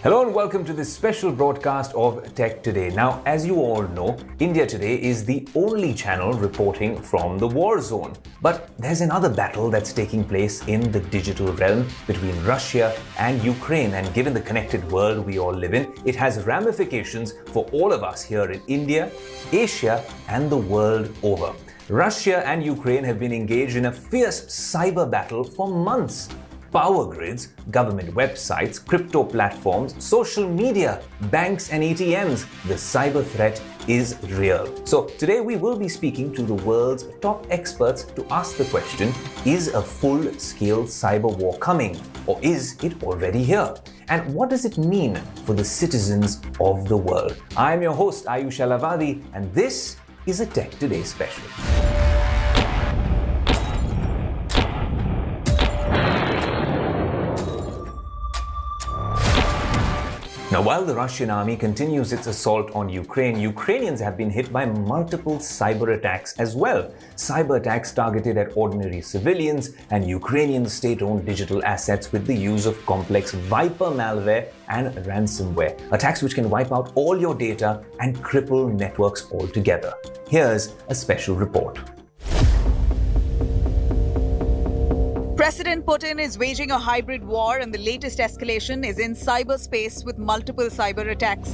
Hello and welcome to this special broadcast of Tech Today. Now, as you all know, India Today is the only channel reporting from the war zone. But there's another battle that's taking place in the digital realm between Russia and Ukraine. And given the connected world we all live in, it has ramifications for all of us here in India, Asia, and the world over. Russia and Ukraine have been engaged in a fierce cyber battle for months. Power grids, government websites, crypto platforms, social media, banks and ATMs. The cyber threat is real. So today we will be speaking to the world's top experts to ask the question, is a full-scale cyber war coming, or is it already here? And what does it mean for the citizens of the world? I'm your host Ayush Alavadi, and this is a Tech Today special. Now, while the Russian army continues its assault on Ukraine, Ukrainians have been hit by multiple cyber attacks as well. Cyber attacks targeted at ordinary civilians and Ukrainian state-owned digital assets with the use of complex Viper malware and ransomware. Attacks which can wipe out all your data and cripple networks altogether. Here's a special report. President Putin is waging a hybrid war, and the latest escalation is in cyberspace with multiple cyber attacks.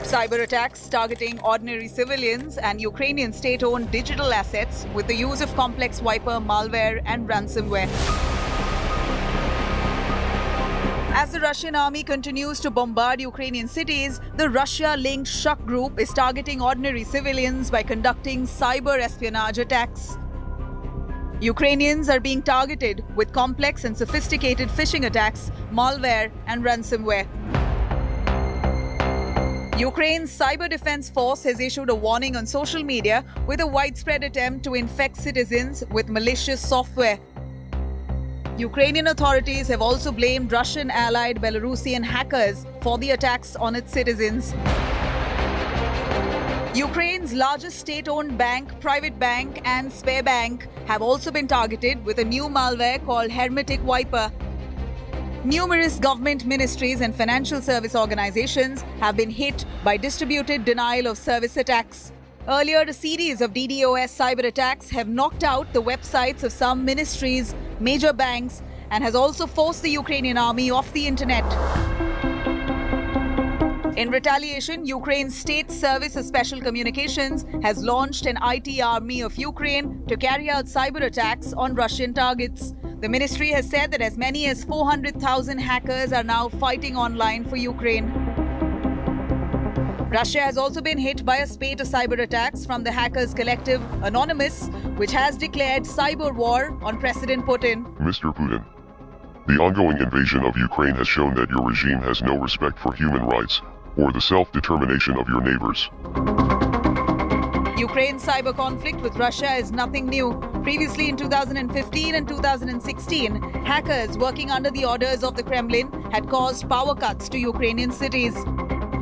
Cyber attacks targeting ordinary civilians and Ukrainian state-owned digital assets with the use of complex Viper malware and ransomware. As the Russian army continues to bombard Ukrainian cities, the Russia-linked Shuk group is targeting ordinary civilians by conducting cyber espionage attacks. Ukrainians are being targeted with complex and sophisticated phishing attacks, malware, and ransomware. Ukraine's Cyber Defense Force has issued a warning on social media with a widespread attempt to infect citizens with malicious software. Ukrainian authorities have also blamed Russian-allied Belarusian hackers for the attacks on its citizens. Ukraine's largest state-owned bank, private bank, and Sberbank have also been targeted with a new malware called Hermetic Viper. Numerous government ministries and financial service organizations have been hit by distributed denial of service attacks. Earlier, a series of DDOS cyber attacks have knocked out the websites of some ministries, major banks, and has also forced the Ukrainian army off the internet. In retaliation, Ukraine's State Service of Special Communications has launched an IT army of Ukraine to carry out cyber attacks on Russian targets. The ministry has said that as many as 400,000 hackers are now fighting online for Ukraine. Russia has also been hit by a spate of cyber attacks from the hackers collective Anonymous, which has declared cyber war on President Putin. Mr. Putin, the ongoing invasion of Ukraine has shown that your regime has no respect for human rights or the self-determination of your neighbors. Ukraine's cyber conflict with Russia is nothing new. Previously, in 2015 and 2016, hackers working under the orders of the Kremlin had caused power cuts to Ukrainian cities.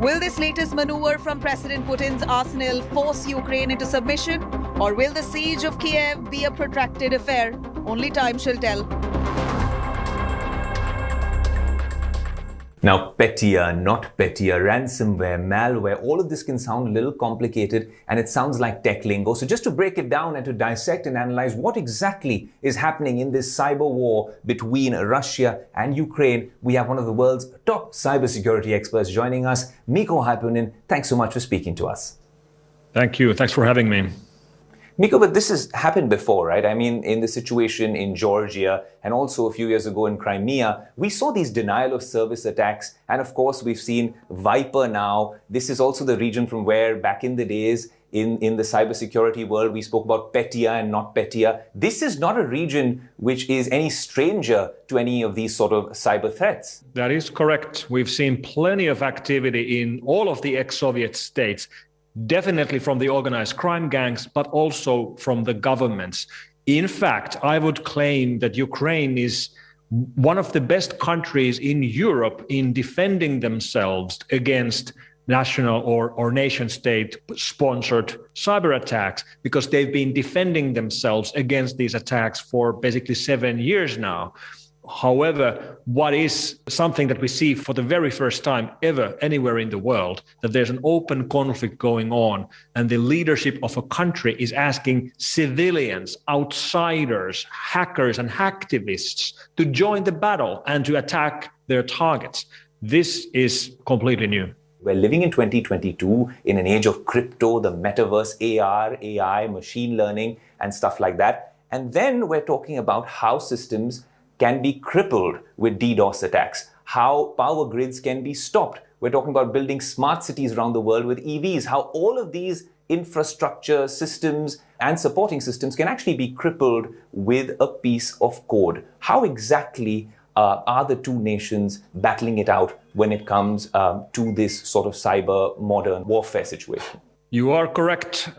Will this latest maneuver from President Putin's arsenal force Ukraine into submission, or will the siege of Kiev be a protracted affair? Only time shall tell. Now, petya, not petya, ransomware, malware, all of this can sound a little complicated and it sounds like tech lingo. So just to break it down and to dissect and analyze what exactly is happening in this cyber war between Russia and Ukraine, we have one of the world's top cybersecurity experts joining us, Mikko Hyppönen. Thanks so much for speaking to us. Thank you. Thanks for having me. Mikko, but this has happened before, right? I mean, in the situation in Georgia and also a few years ago in Crimea, we saw these denial of service attacks. And of course, we've seen Viper now. This is also the region from where back in the days in the cybersecurity world, we spoke about petya and not petya. This is not a region which is any stranger to any of these sort of cyber threats. That is correct. We've seen plenty of activity in all of the ex-Soviet states. Definitely from the organized crime gangs, but also from the governments. In fact, I would claim that Ukraine is one of the best countries in Europe in defending themselves against national or nation state sponsored cyber attacks, because they've been defending themselves against these attacks for basically 7 years now. However, what is something that we see for the very first time ever anywhere in the world, that there's an open conflict going on and the leadership of a country is asking civilians, outsiders, hackers and hacktivists to join the battle and to attack their targets. This is completely new. We're living in 2022 in an age of crypto, the metaverse, AR, AI, machine learning and stuff like that. And then we're talking about how systems can be crippled with DDoS attacks, how power grids can be stopped. We're talking about building smart cities around the world with EVs, how all of these infrastructure systems and supporting systems can actually be crippled with a piece of code. How exactly are the two nations battling it out when it comes to this sort of cyber modern warfare situation? You are correct.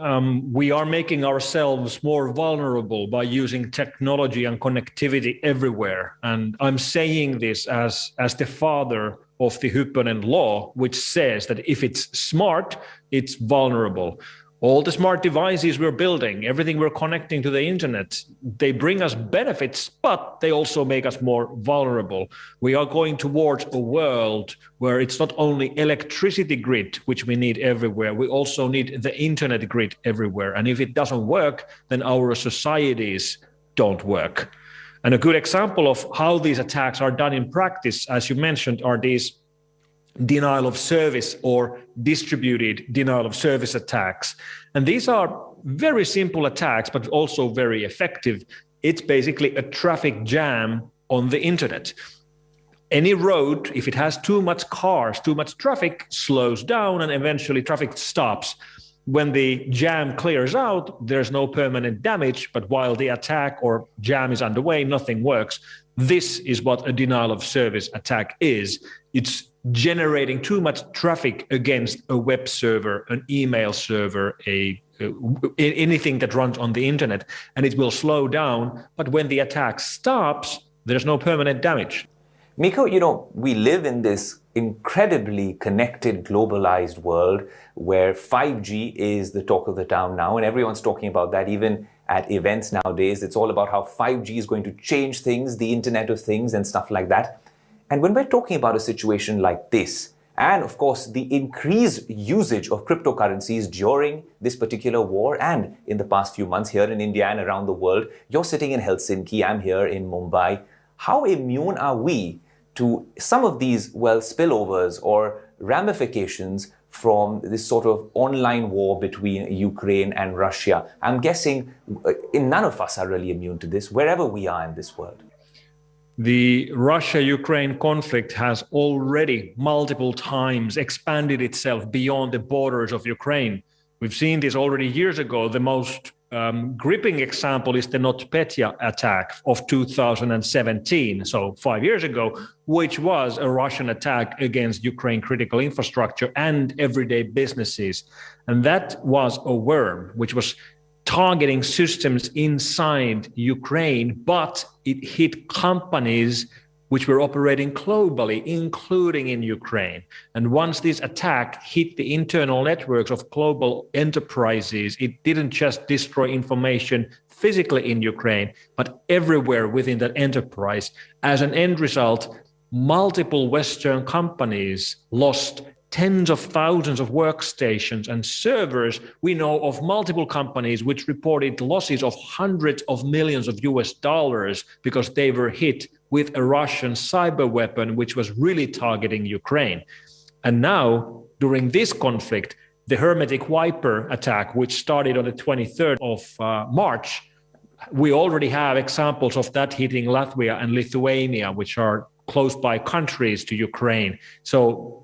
We are making ourselves more vulnerable by using technology and connectivity everywhere. And I'm saying this as the father of the Hyppönen law, which says that if it's smart, it's vulnerable. All the smart devices we're building, everything we're connecting to the internet, they bring us benefits, but they also make us more vulnerable. We are going towards a world where it's not only electricity grid, which we need everywhere, we also need the internet grid everywhere. And if it doesn't work, then our societies don't work. And a good example of how these attacks are done in practice, as you mentioned, are these denial of service or distributed denial of service attacks. And these are very simple attacks, but also very effective. It's basically a traffic jam on the internet. Any road, if it has too much cars, too much traffic, slows down and eventually traffic stops. When the jam clears out, there's no permanent damage, but while the attack or jam is underway, nothing works. This is what a denial of service attack is. It's generating too much traffic against a web server, an email server, anything that runs on the internet, and it will slow down. But when the attack stops, there's no permanent damage. Mikko, we live in this incredibly connected, globalized world where 5G is the talk of the town now, and everyone's talking about that even at events nowadays. It's all about how 5G is going to change things, the Internet of Things and stuff like that. And when we're talking about a situation like this, and of course the increased usage of cryptocurrencies during this particular war and in the past few months here in India and around the world, you're sitting in Helsinki, I'm here in Mumbai. How immune are we to some of these, spillovers or ramifications from this sort of online war between Ukraine and Russia? I'm guessing none of us are really immune to this, wherever we are in this world. The Russia-Ukraine conflict has already multiple times expanded itself beyond the borders of Ukraine. We've seen this already years ago. The most gripping example is the NotPetya attack of 2017, so 5 years ago, which was a Russian attack against Ukraine critical infrastructure and everyday businesses. And that was a worm which was targeting systems inside Ukraine, but it hit companies which were operating globally, including in Ukraine. And once this attack hit the internal networks of global enterprises, it didn't just destroy information physically in Ukraine, but everywhere within that enterprise. As an end result, multiple Western companies lost tens of thousands of workstations and servers. We know of multiple companies which reported losses of hundreds of millions of US dollars because they were hit with a Russian cyber weapon which was really targeting Ukraine. And now, during this conflict, the Hermetic Wiper attack, which started on the 23rd of March, we already have examples of that hitting Latvia and Lithuania, which are close by countries to Ukraine. So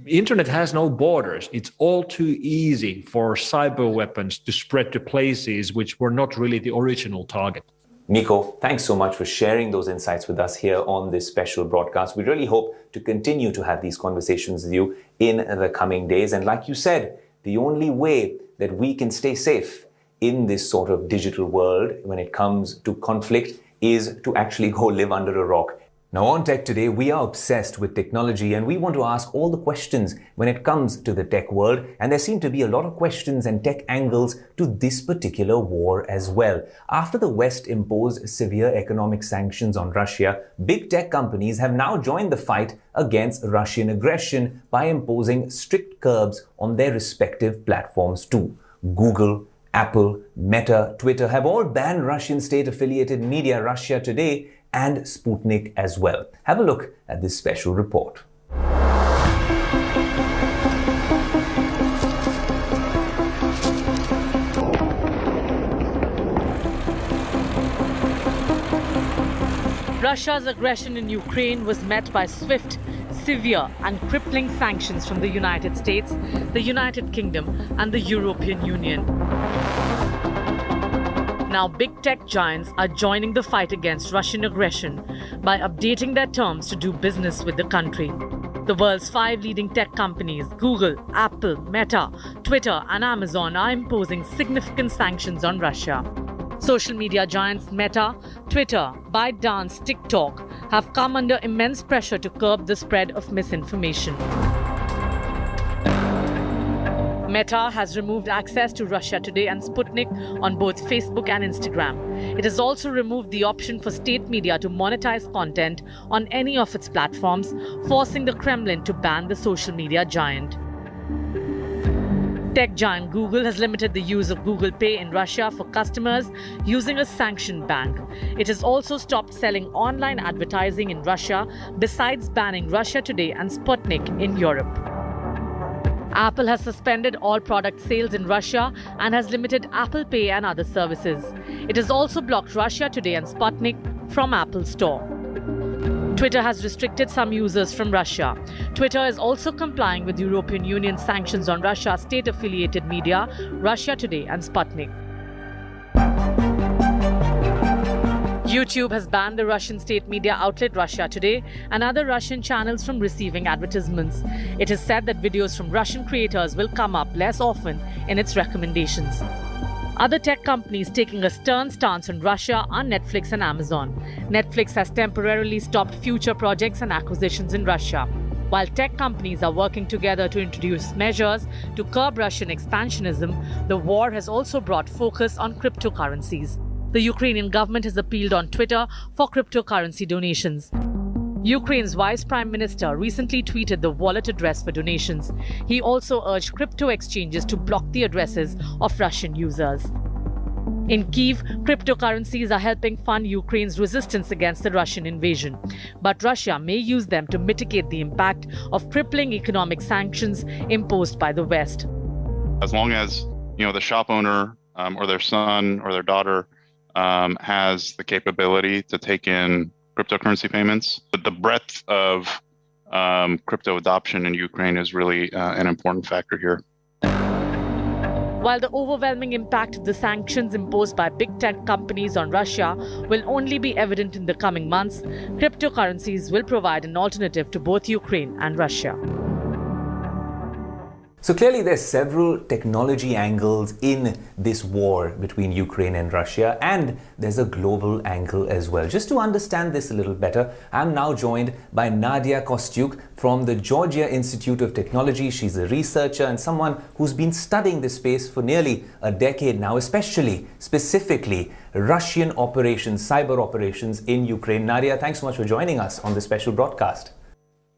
internet has no borders. It's all too easy for cyber weapons to spread to places which were not really the original target. Mikko, thanks so much for sharing those insights with us here on this special broadcast. We really hope to continue to have these conversations with you in the coming days. And like you said, the only way that we can stay safe in this sort of digital world when it comes to conflict is to actually go live under a rock. Now on Tech Today, we are obsessed with technology and we want to ask all the questions when it comes to the tech world, and there seem to be a lot of questions and tech angles to this particular war as well. After the West imposed severe economic sanctions on Russia, big tech companies have now joined the fight against Russian aggression by imposing strict curbs on their respective platforms too. Google, Apple, Meta, Twitter have all banned Russian state-affiliated media Russia Today and Sputnik as well. Have a look at this special report. Russia's aggression in Ukraine was met by swift, severe and crippling sanctions from the United States, the United Kingdom and the European Union. Now, big tech giants are joining the fight against Russian aggression by updating their terms to do business with the country. The world's 5 leading tech companies, Google, Apple, Meta, Twitter, and Amazon, are imposing significant sanctions on Russia. Social media giants Meta, Twitter, ByteDance, TikTok have come under immense pressure to curb the spread of misinformation. Meta has removed access to Russia Today and Sputnik on both Facebook and Instagram. It has also removed the option for state media to monetize content on any of its platforms, forcing the Kremlin to ban the social media giant. Tech giant Google has limited the use of Google Pay in Russia for customers using a sanctioned bank. It has also stopped selling online advertising in Russia, besides banning Russia Today and Sputnik in Europe. Apple has suspended all product sales in Russia and has limited Apple Pay and other services. It has also blocked Russia Today and Sputnik from Apple Store. Twitter has restricted some users from Russia. Twitter is also complying with European Union sanctions on Russia's state-affiliated media, Russia Today and Sputnik. YouTube has banned the Russian state media outlet Russia Today and other Russian channels from receiving advertisements. It is said that videos from Russian creators will come up less often in its recommendations. Other tech companies taking a stern stance on Russia are Netflix and Amazon. Netflix has temporarily stopped future projects and acquisitions in Russia. While tech companies are working together to introduce measures to curb Russian expansionism, the war has also brought focus on cryptocurrencies. The Ukrainian government has appealed on Twitter for cryptocurrency donations. Ukraine's Vice Prime Minister recently tweeted the wallet address for donations. He also urged crypto exchanges to block the addresses of Russian users. In Kyiv, cryptocurrencies are helping fund Ukraine's resistance against the Russian invasion. But Russia may use them to mitigate the impact of crippling economic sanctions imposed by the West. As long as, the shop owner or their son or their daughter has the capability to take in cryptocurrency payments, but the breadth of crypto adoption in Ukraine is really an important factor here. While the overwhelming impact of the sanctions imposed by big tech companies on Russia will only be evident in the coming months, cryptocurrencies will provide an alternative to both Ukraine and Russia. So clearly there's several technology angles in this war between Ukraine and Russia, and there's a global angle as well. Just to understand this a little better, I'm now joined by Nadia Kostyuk from the Georgia Institute of Technology. She's a researcher and someone who's been studying this space for nearly a decade now, specifically Russian operations, cyber operations in Ukraine. Nadia, thanks so much for joining us on this special broadcast.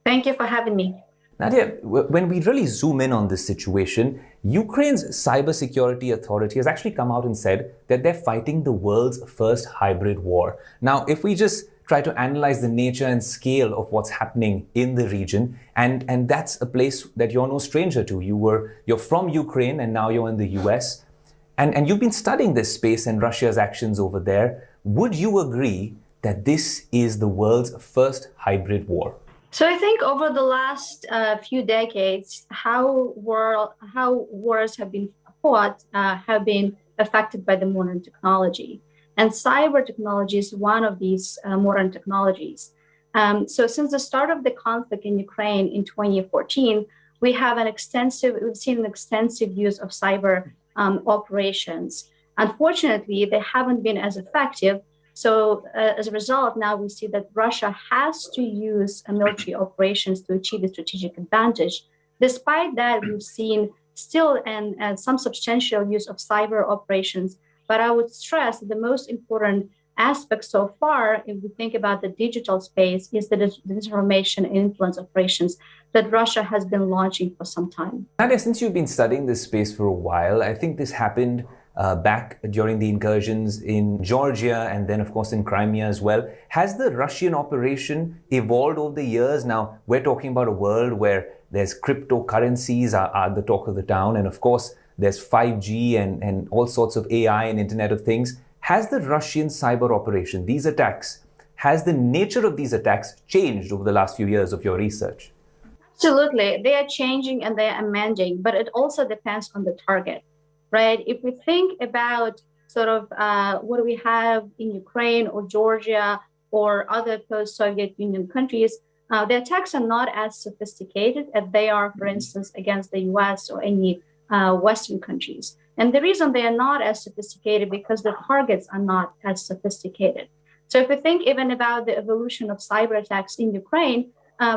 Thank you for having me. Nadia, when we really zoom in on this situation, Ukraine's cybersecurity authority has actually come out and said that they're fighting the world's first hybrid war. Now, if we just try to analyze the nature and scale of what's happening in the region, and that's a place that you're no stranger to. You're from Ukraine and now you're in the US, and you've been studying this space and Russia's actions over there. Would you agree that this is the world's first hybrid war? So I think over the last few decades, how wars have been fought have been affected by the modern technology. And cyber technology is one of these modern technologies. So since the start of the conflict in Ukraine in 2014, we've seen an extensive use of cyber operations. Unfortunately, they haven't been as effective So as a result, now we see that Russia has to use military operations to achieve a strategic advantage. Despite that, we've seen still and some substantial use of cyber operations. But I would stress that the most important aspect so far, if we think about the digital space, is the disinformation and influence operations that Russia has been launching for some time. Nadia, since you've been studying this space for a while, I think this happened back during the incursions in Georgia and then, of course, in Crimea as well. Has the Russian operation evolved over the years? Now, we're talking about a world where there's cryptocurrencies are the talk of the town. And of course, there's 5G and all sorts of AI and Internet of Things. Has the Russian cyber operation, these attacks, has the nature of these attacks changed over the last few years of your research? Absolutely. They are changing and they are amending, but it also depends on the target, right? If we think about sort of what we have in Ukraine or Georgia or other post-Soviet Union countries, the attacks are not as sophisticated as they are, for instance, against the US or any Western countries. And the reason they are not as sophisticated because the targets are not as sophisticated. So if we think even about the evolution of cyber attacks in Ukraine,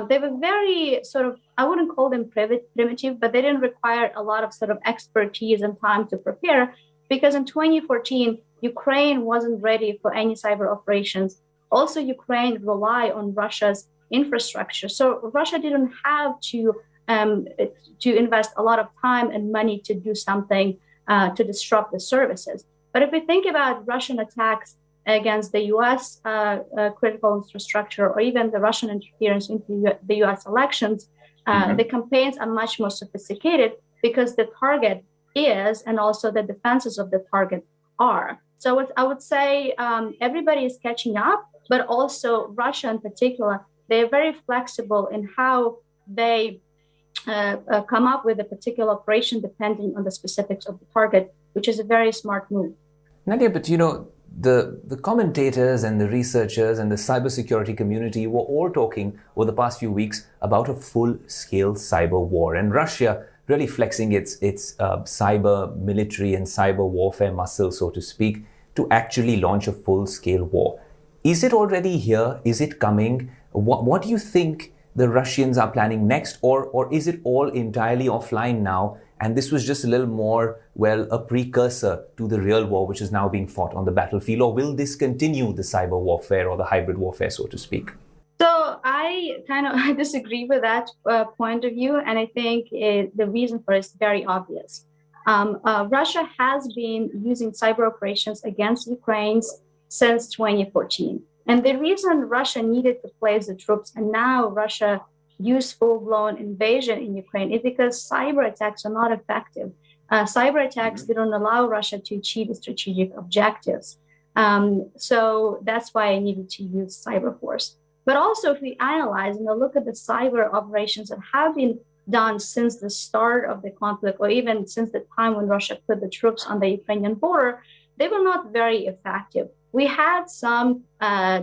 they were very sort of, I wouldn't call them primitive, but they didn't require a lot of sort of expertise and time to prepare because in 2014, Ukraine wasn't ready for any cyber operations. Also, Ukraine relied on Russia's infrastructure. So Russia didn't have to invest a lot of time and money to do something to disrupt the services. But if we think about Russian attacks against the US critical infrastructure or even the Russian interference into the US elections, the campaigns are much more sophisticated because the target is and also the defenses of the target are. So I would say everybody is catching up, but also Russia in particular, they're very flexible in how they come up with a particular operation depending on the specifics of the target, which is a very smart move. Nadia, but you know, the commentators and the researchers and the cybersecurity community were all talking over the past few weeks about a full-scale cyber war, and Russia really flexing its cyber military and cyber warfare muscle, so to speak, to actually launch a full-scale war. Is it already here? Is it coming? What do you think the Russians are planning next, or is it all entirely offline now? And this was just a little more, well, a precursor to the real war, which is now being fought on the battlefield, or will this continue the cyber warfare or the hybrid warfare, so to speak? So I disagree with that point of view, and I think the reason for it is very obvious. Russia has been using cyber operations against Ukraine since 2014. And the reason Russia needed to place the troops and now Russia used full-blown invasion in Ukraine is because cyber attacks are not effective. Cyber attacks didn't allow Russia to achieve its strategic objectives. So that's why I needed to use cyber force. But also if we analyze and look at the cyber operations that have been done since the start of the conflict, or even since the time when Russia put the troops on the Ukrainian border, they were not very effective. We had some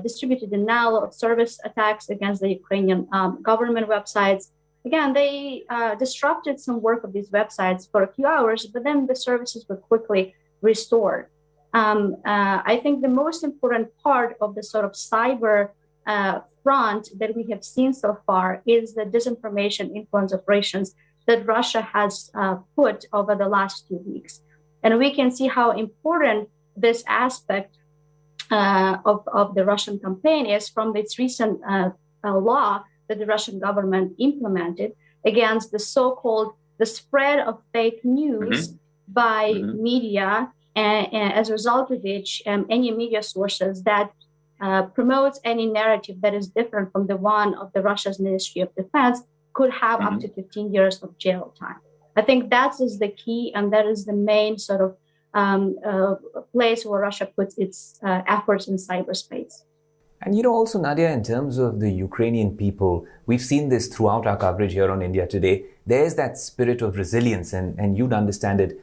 distributed denial of service attacks against the Ukrainian government websites. Again, they disrupted some work of these websites for a few hours, but then the services were quickly restored. I think the most important part of the sort of cyber front that we have seen so far is the disinformation influence operations that Russia has put over the last 2 weeks. And we can see how important this aspect of the Russian campaign is from its recent law that the Russian government implemented against the so-called the spread of fake news by media, and as a result of which any media sources that promotes any narrative that is different from the one of the Russia's Ministry of Defense could have up to 15 years of jail time. I think that is the key, and that is the main sort of place where Russia puts its efforts in cyberspace. And you know, also, Nadia, in terms of the Ukrainian people, we've seen this throughout our coverage here on India Today. There's that spirit of resilience, and you'd understand it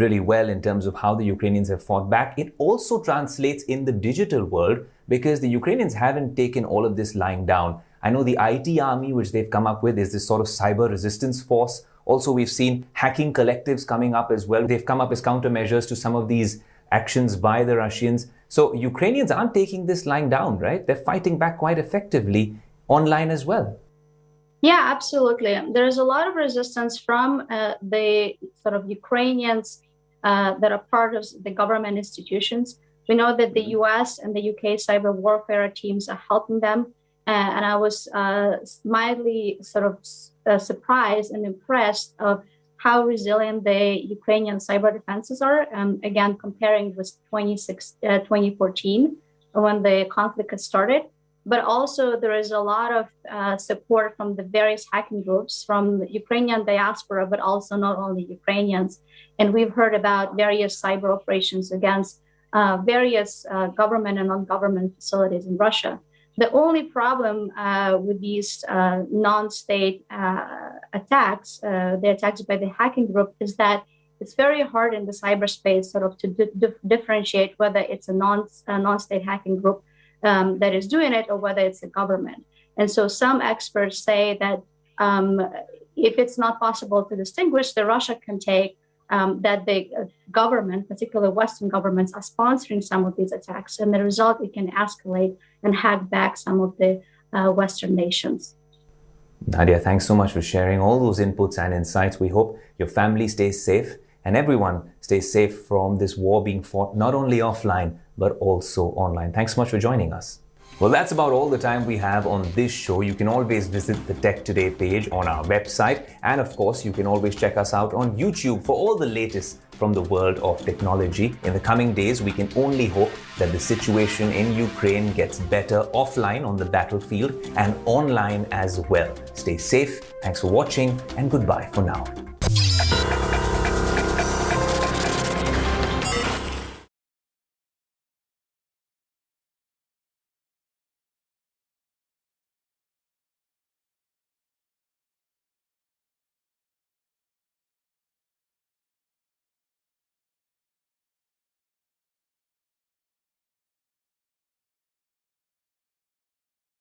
really well in terms of how the Ukrainians have fought back. It also translates in the digital world because the Ukrainians haven't taken all of this lying down. I know the IT army, which they've come up with, is this sort of cyber resistance force. Also, we've seen hacking collectives coming up as well. They've come up as countermeasures to some of these actions by the Russians. So Ukrainians aren't taking this lying down, right? They're fighting back quite effectively online as well. Yeah, absolutely. There's a lot of resistance from the sort of Ukrainians that are part of the government institutions. We know that the US and the UK cyber warfare teams are helping them. And I was mildly sort of surprised and impressed of how resilient the Ukrainian cyber defenses are. Again, comparing with 2014 when the conflict had started. But also there is a lot of support from the various hacking groups from the Ukrainian diaspora, but also not only Ukrainians. And we've heard about various cyber operations against various government and non-government facilities in Russia. The only problem with these non-state attacks, the attacks by the hacking group, is that it's very hard in the cyberspace sort of to differentiate whether it's a non-state hacking group that is doing it or whether it's the government. And so some experts say that if it's not possible to distinguish, the Russia can take that the government, particularly Western governments, are sponsoring some of these attacks. And the result, it can escalate and hack back some of the Western nations. Nadia, thanks so much for sharing all those inputs and insights. We hope your family stays safe and everyone stays safe from this war being fought not only offline, but also online. Thanks so much for joining us. Well, that's about all the time we have on this show. You can always visit the Tech Today page on our website. And of course, you can always check us out on YouTube for all the latest from the world of technology. In the coming days, we can only hope that the situation in Ukraine gets better offline on the battlefield and online as well. Stay safe. Thanks for watching and goodbye for now.